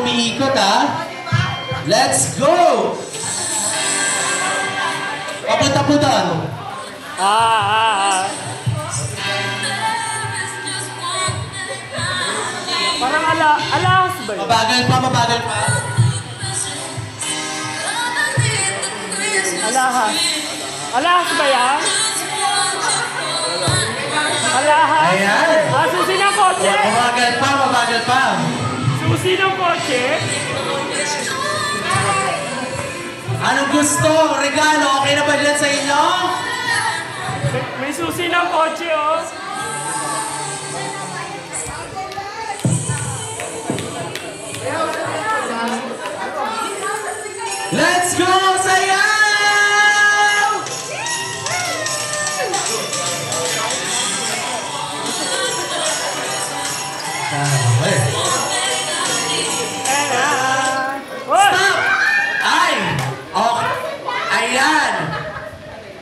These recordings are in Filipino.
umiikot, ha? Let's go! Papunta po doon. Parang alahas ba yun? Mabagal pa, mabagal pa. Alahas. Alahas ba yan? Alahas? Ayan. Susi ng kotse? Mabagal pa, mabagal pa. Susi ng kotse? Anong gusto? Regalo? Okay na ba dyan sa inyo? May susi ng kotse, oh. Let's go! Sayaw! Stop! Ay! Okay. Ayan!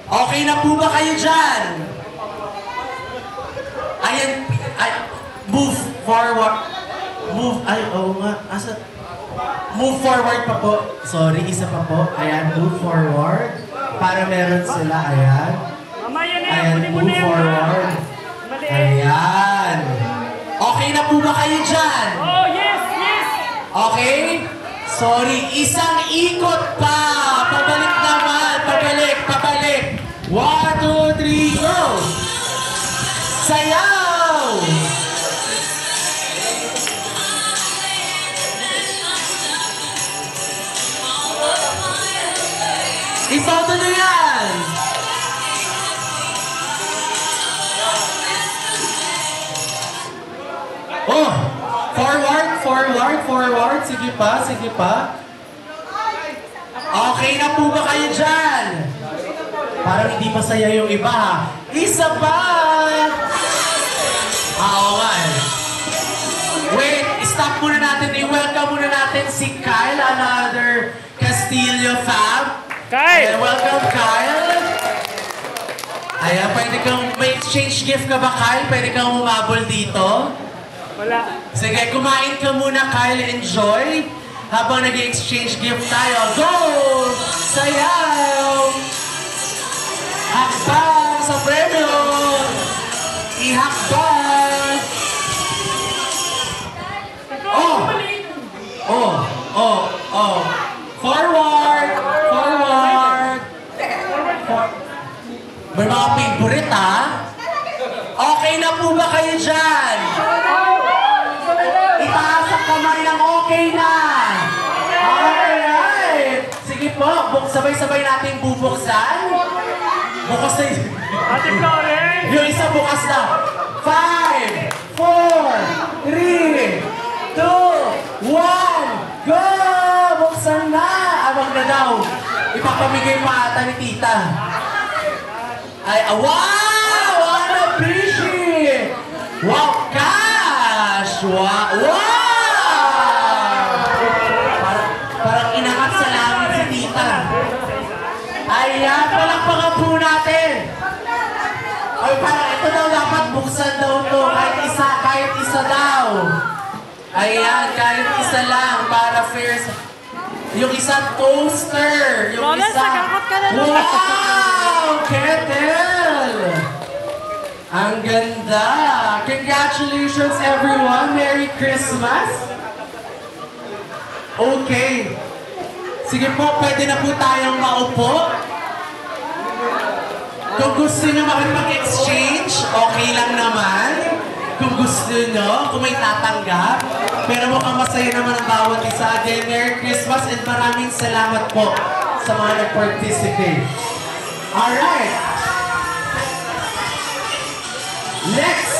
Okay na po ba kayo dyan? Ayan. Ay, move forward. Move. Ay, oo nga. Asa? Move forward pa po. Sorry, isa pa po. Ayan, move forward. Para meron sila. Ayan. Mamaya na yan. Ayan, Kunin mo move na yan. forward. Mali. Ayan. Okay na po ba kayo dyan? Oh, yes, yes. Okay? Sorry, isang ikot pa. Pabalik naman. Pabalik, pabalik. 1, 2, 3, go! Sayaw! Isoto nyo yan! Oh! Forward, forward, forward. Sige pa, sige pa. Okay na po ba kayo dyan? Parang hindi masaya yung iba, ha? Isa pa! Oo nga eh. Wait, stop muna natin. I-welcome muna natin si Kyle, another Castillo fam. Kyle! Ayan, welcome, Kyle. Ayan, pwede kang, may exchange gift ka ba, Kyle? Pwede kang humabol dito? Wala. Sige, kumain ka muna, Kyle. Enjoy. Habang nag-exchange gift tayo. Go! Sayaw! Hakbang sa premyo! Ihakbang! Oh! Oh! Oh! Oh! Forward! Forward! May mga favorite, ha? Okay na po ba kayo dyan? Itaas ang kamay ng okay na! Alright! Sige po, sabay-sabay natin bubuksan. Bukas na yun. Ate Florence! Yung isa bukas na. 5, 4, 3, 2, 1, go! Buksan na! Abang na daw. Ipapamigay pa ata ni tita. Ay, wow! What a appreciate! Wow! Cash! Wow! Wow! Parang inangat sa langit si tita. Ayan, palakpakan po natin. Ay, parang ito daw dapat buksan daw to. Kahit isa daw. Ayan, kahit isa lang para fair. Yung isa toaster. Yung Lola, isa... sagakot ka na. Wow! Kettle! Ang ganda! Congratulations everyone! Merry Christmas! Okay. Sige po, pwede na po tayong maupo. Kung gusto nyo makipag-exchange, okay lang naman. Kung gusto nyo, kung may tatanggap. Pero mukhang masaya naman ang bawat isa. Again, Merry Christmas and maraming salamat po sa mga nag-participate. Alright! Next!